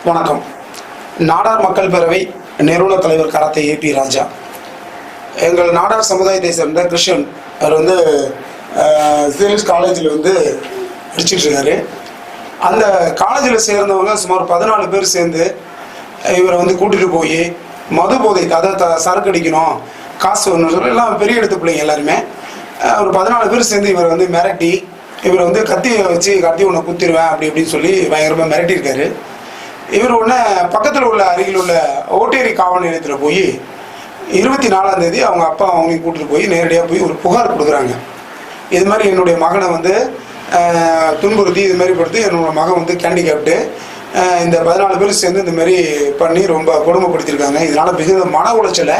வணக்கம். நாடார் மக்கள் பேரவை நிறுவன தலைவர் கராத்தே ஏபி ராஜா. எங்கள் நாடார் சமுதாயத்தை சேர்ந்த கிருஷ்ணன் அவர் வந்து சேல்ஸ் காலேஜில் வந்து படிச்சுட்டு இருக்காரு. அந்த காலேஜில் சேர்ந்தவங்க சுமார் 14 பேர் சேர்ந்து இவரை வந்து கூட்டிகிட்டு போய் மது போதைக்கு அதை சரக்கு அடிக்கணும், காசு ஒன்று சொல்லி எல்லாம் பெரிய எடுத்து பிள்ளைங்க எல்லாருமே ஒரு 14 பேர் சேர்ந்து இவரை வந்து மிரட்டி இவரை வந்து கத்தியை வச்சு கத்தி ஒன்று குத்திடுவேன் அப்படின்னு சொல்லி பயங்கரமாக மிரட்டியிருக்காரு. இவர் உடனே பக்கத்தில் உள்ள அருகில் உள்ள ஓட்டேரி காவல் நிலையத்தில் போய் 24ஆம் தேதி அவங்க அப்பா அவங்களையும் கூட்டிட்டு போய் நேரடியாக போய் ஒரு புகார் கொடுக்குறாங்க. இது மாதிரி என்னுடைய மகனை வந்து துன்புறுத்தி இது மாதிரி படுத்து என்னோடய மகன் வந்து கேண்டிகேப்டு இந்த 14 பேர் சேர்ந்து இந்த மாதிரி பண்ணி ரொம்ப கொடுமைப்படுத்தியிருக்காங்க. இதனால் மிகுந்த மன உளைச்சலை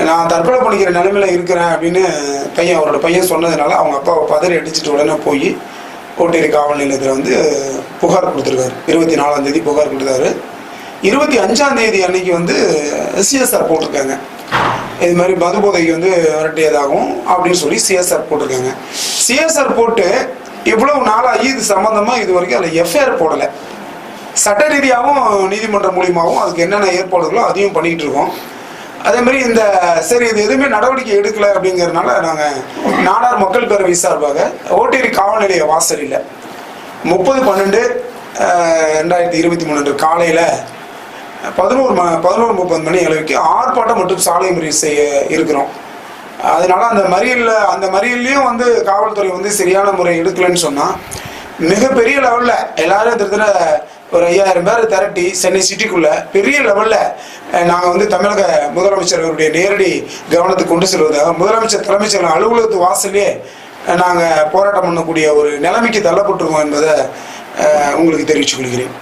நான் தற்கொலை பண்ணிக்கிற நிலைமையில் இருக்கிறேன் அப்படின்னு அவரோட பையன் சொன்னதுனால அவங்க அப்பாவை பதறி அடிச்சுட்டு உடனே போய் கோட்டேரி காவல் நிலையத்தில் வந்து புகார் கொடுத்துருக்காரு. 24ஆம் தேதி புகார் கொடுத்தாரு. 25ஆம் தேதி அன்னைக்கு வந்து சிஎஸ்ஆர் போட்டிருக்காங்க. இது மாதிரி மது போதைக்கு வந்து விரட்டியதாகும் அப்படின்னு சொல்லி சிஎஸ்ஆர் போட்டிருக்காங்க. சிஎஸ்ஆர் போட்டு இவ்வளவு நாளாகி இது சம்மந்தமாக இது வரைக்கும் அதில் எஃப்ஐஆர் போடலை. சட்ட ரீதியாகவும் நீதிமன்றம் மூலியமாகவும் அதுக்கு என்னென்ன ஏற்பாடுகளோ அதையும் பண்ணிக்கிட்டு இருக்கோம். அதே மாதிரி இந்த சரி இது எதுவுமே நடவடிக்கை எடுக்கலை அப்படிங்கிறதுனால நாங்கள் நாடார் மக்கள் பேரவை சார்பாக ஓட்டேரி காவல் நிலைய வாசலில் 30/12/2023 காலையில் 11:30 மணி அளவுக்கு ஆர்ப்பாட்டம் மற்றும் சாலை மறியல் செய்ய இருக்கிறோம். அதனால அந்த மறியல்லையும் வந்து காவல்துறை வந்து சரியான முறை எடுக்கலைன்னு சொன்னால் மிகப்பெரிய லெவலில் எல்லாரும் திருத்த ஒரு 5000 பேர் திரட்டி சென்னை சிட்டிக்குள்ள பெரிய லெவலில் நாங்கள் வந்து தமிழக முதலமைச்சர் அவருடைய நேரடி கவனத்துக்கு கொண்டு செல்வதாக முதலமைச்சர் தலைமைச் செயலர் அலுவலகத்து வாசலே நாங்கள் போராட்டம் பண்ணக்கூடிய ஒரு நிலைமைக்கு தள்ளப்பட்டிருக்கோம் என்பதை உங்களுக்கு தெரிவித்துக் கொள்கிறேன்.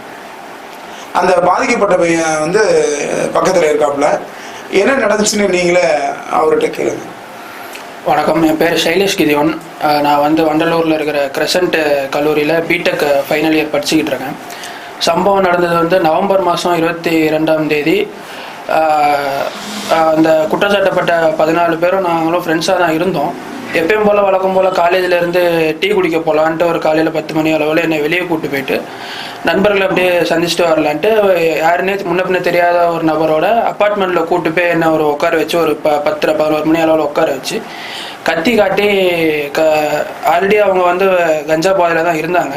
அந்த பாதிக்கப்பட்ட பையன் வந்து பக்கத்தில் இருக்காப்புல என்ன நடந்துச்சுன்னு நீங்களே அவர்கிட்ட கேளுங்க. வணக்கம், என் பேர் சைலேஷ் கிதியோன். நான் வந்து வண்டலூரில் இருக்கிற கிரசன்ட் கல்லூரியில் பிடெக் ஃபைனல் இயர் படிச்சுக்கிட்டு இருக்கேன். சம்பவம் நடந்தது வந்து நவம்பர் மாதம் 22ஆம் தேதி. அந்த குற்றச்சாட்டப்பட்ட 14 பேரும் நாங்களும் ஃப்ரெண்ட்ஸாக தான் இருந்தோம். எப்பயும் போல் வழக்கம் போல் காலேஜிலேருந்து டீ குடிக்க போகலான்ட்டு ஒரு காலையில் 10 மணி அளவில் என்னை வெளியே கூப்பிட்டு போயிட்டு நண்பர்களை அப்படியே சந்திச்சுட்டு வரலான்ட்டு யாருன்னே முன்ன பின்ன தெரியாத ஒரு நபரோட அப்பார்ட்மெண்ட்டில் கூப்பிட்டு போய் என்ன ஒரு உட்கார வச்சு ஒரு 10-11 மணி அளவில் உட்கார வச்சு கத்தி காட்டி ஆல்ரெடி அவங்க வந்து கஞ்சா போதையில் தான் இருந்தாங்க.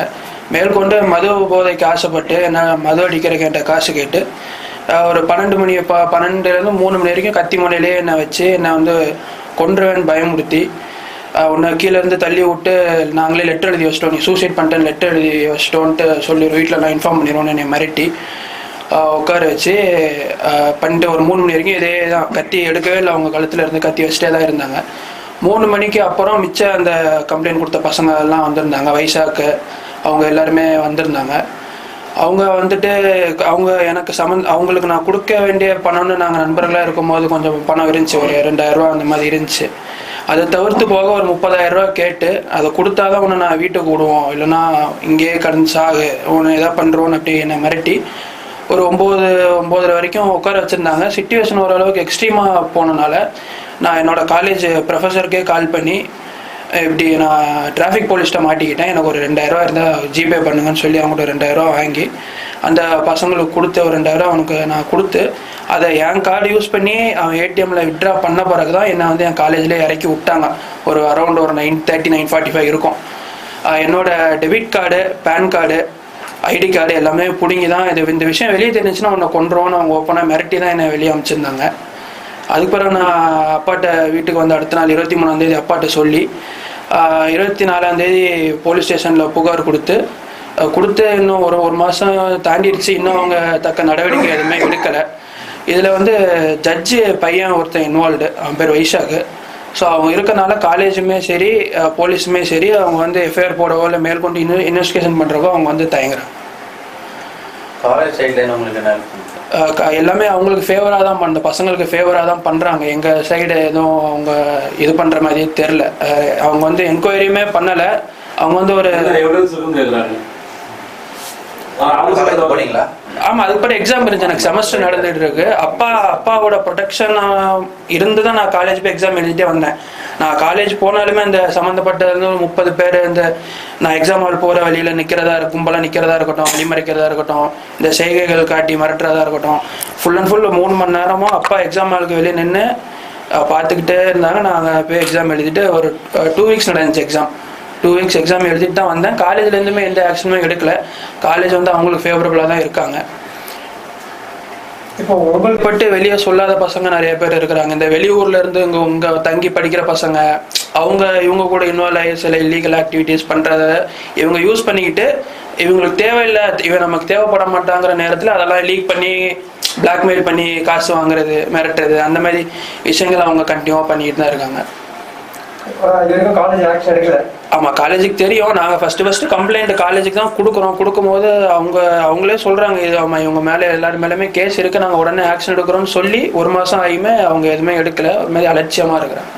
மேற்கொண்டு மது போதைக்கு ஆசைப்பட்டு என்ன மது அடிக்கிறக்கிட்ட காசு கேட்டு ஒரு 12 மணி 3 மணி வரைக்கும் கத்தி முனையிலே என்னை வச்சு என்னை வந்து கொன்றுவேன்னு பயமுறுத்தி உன்னை கீழேருந்து தள்ளி விட்டு நாங்களே லெட்டர் எழுதி வச்சிட்டோம், நீ சூசைட் பண்ணிட்டேன்னு லெட்டர் எழுதி வச்சிட்டோன்ட்டு சொல்லி வீட்டில் நான் இன்ஃபார்ம் பண்ணிடுவோன்னு என்னை மிரட்டி உட்கார வச்சு பண்ணிட்டு ஒரு 3 மணி வரைக்கும் இதே தான் கத்தி எடுக்கவே இல்லை. அவங்க கழுத்தில் இருந்து கத்தி வச்சுட்டே தான் இருந்தாங்க. 3 மணிக்கு அப்புறம் மிச்சம் அந்த கம்ப்ளைண்ட் கொடுத்த பசங்க எல்லாம் வந்திருந்தாங்க. வைசாக்கு அவங்க எல்லாருமே வந்திருந்தாங்க. அவங்க வந்துட்டு அவங்க எனக்கு அவங்களுக்கு நான் கொடுக்க வேண்டிய பணம்னு நாங்கள் நண்பர்களாக இருக்கும்போது கொஞ்சம் பணம் இருந்துச்சு, ஒரு 2000 ரூபா அந்த மாதிரி இருந்துச்சு. அதை தவிர்த்து போக ஒரு 30,000 ரூபா கேட்டு அதை கொடுத்தாதான் உன்னை நான் வீட்டுக்கு விடுவோம், இல்லைன்னா இங்கேயே கடந்து சாகு, உன்னை எதாவது பண்ணுறோன்னு அப்படி என்னை மிரட்டி ஒரு 9:30 வரைக்கும் உட்கார வச்சுருந்தாங்க. சிச்சுவேஷன் ஓரளவுக்கு எக்ஸ்ட்ரீமாக போனனால நான் என்னோடய காலேஜ் ப்ரொஃபஸருக்கே கால் பண்ணி இப்படி நான் டிராஃபிக் போலீஸ்கிட்ட மாட்டிக்கிட்டேன், எனக்கு ஒரு 2000 ரூபா இருந்தால் ஜிபே பண்ணுங்கன்னு சொல்லி அவங்கள்ட்ட 2000 ரூபா வாங்கி அந்த பசங்களுக்கு கொடுத்து ஒரு 2000 ரூபா அவனுக்கு நான் கொடுத்து அதை என் கார்டு யூஸ் பண்ணி அவன் ஏடிஎம்மில் விட்ரா பண்ண பிறகு தான் என்னை வந்து என் காலேஜில் இறக்கி விட்டாங்க. ஒரு அரௌண்ட் ஒரு 9:30 9:45 இருக்கும். என்னோட debit card, PAN card, ID card எல்லாமே பிடுங்கி தான் இந்த விஷயம் வெளியே தெரிஞ்சுன்னா உன்னை கொண்டுருவோன்னு அவங்க ஓப்பனாக மிரட்டி தான் என்னை வெளியே அனுப்பிச்சிருந்தாங்க. அதுக்கு பிறகு நான் அப்பாட்ட வீட்டுக்கு வந்து அடுத்த நாள் 23ஆம் தேதி அப்பாட்ட சொல்லி 24ஆம் தேதி போலீஸ் ஸ்டேஷனில் புகார் கொடுத்து இன்னும் ஒரு மாதம் தாண்டிடுச்சு. இன்னும் அவங்க தக்க நடவடிக்கை எதுவுமே எடுக்கலை. இதில் வந்து ஜட்ஜு பையன் ஒருத்தன் இன்வால்வ்டு, அவன் பேர் வைசாக்கு. ஸோ அவங்க இருக்கனால காலேஜுமே சரி போலீஸுமே சரி அவங்க வந்து எஃப்ஐஆர் போடவோ இல்லை மேற்கொண்டு இன்வெஸ்டிகேஷன் பண்ணுறவோ அவங்க வந்து தயங்குறாங்க. காலேஜ் சைடில் உங்களுக்கு என்ன எல்லாமே அவங்களுக்கு ஃபேவராக தான் அந்த பசங்களுக்கு ஃபேவராக தான் பண்ணுறாங்க. எங்கள் சைடு எதுவும் அவங்க இது பண்ணுற மாதிரியே தெரில. அவங்க வந்து என்கொயரியுமே பண்ணலை. அவங்க வந்து ஒரு போனீங்களா? ஆமாம், அதுக்கப்புறம் எக்ஸாம் இருந்துச்சு. எனக்கு செமஸ்டர் நடந்துகிட்டு இருக்கு. அப்பாவோட ப்ரொடெக்ஷன் இருந்து தான் நான் காலேஜ் போய் எக்ஸாம் எழுதிட்டே வந்தேன். நான் காலேஜ் போனாலுமே இந்த சம்மந்தப்பட்ட 30 பேர் இந்த நான் எக்ஸாம் ஹால் போகிற வழியில் கும்பலாக நிற்கிறதா இருக்கட்டும், வழிமறைக்கிறதா இருக்கட்டும், இந்த செய்கைகள் காட்டி மிரட்டுறதா இருக்கட்டும், ஃபுல் அண்ட் ஃபுல் 3 மணி நேரமும் அப்பா எக்ஸாம் ஹாலுக்கு வெளியே நின்று பார்த்துக்கிட்டே இருந்தாங்க. நாங்கள் போய் எக்ஸாம் எழுதிட்டு ஒரு 2 வீக்ஸ் நடந்துச்சு எக்ஸாம். 2 வீக்ஸ் எக்ஸாம் எழுதிட்டு தான் வந்தேன். காலேஜ்லேருந்துமே எந்த ஆக்ஷனுமே எடுக்கல. காலேஜ் வந்து அவங்களுக்கு ஃபேவரபுளாக தான் இருக்காங்க. இப்போ உங்களுக்கு பட்டு வெளியே சொல்லாத பசங்க நிறைய பேர் இருக்கிறாங்க. இந்த வெளியூர்ல இருந்து இங்கே தங்கி படிக்கிற பசங்க, இவங்க கூட இன்வால்வ் ஆகி சில இல்லீகல் ஆக்டிவிட்டீஸ் பண்ணுறத இவங்க யூஸ் பண்ணிக்கிட்டு, இவங்களுக்கு தேவையில்லை, இவன் நமக்கு தேவைப்பட மாட்டாங்கிற நேரத்தில் அதெல்லாம் லீக் பண்ணி பிளாக்மெயில் பண்ணி காசு வாங்குறது, மிரட்டுறது, அந்த மாதிரி விஷயங்கள் அவங்க கண்டினியூவாக பண்ணிக்கிட்டு தான் இருக்காங்க. காலேஜ் ஆக்ஷன் எடுக்கல. ஆமாம், காலேஜுக்கு தெரியும். நாங்கள் ஃபஸ்ட்டு கம்ப்ளைண்ட் காலேஜுக்கு தான் கொடுக்கும்போது அவங்களே சொல்கிறாங்க, இது ஆமாம் இவங்க மேலே எல்லாரும் மேலேயுமே கேஸ் இருக்குது, நாங்கள் உடனே ஆக்ஷன் எடுக்கிறோம்னு சொல்லி 1 மாதம் ஆகியுமே அவங்க எதுவுமே எடுக்கலை. ஒரு மாதிரி அலட்சியமாக இருக்கிறாங்க.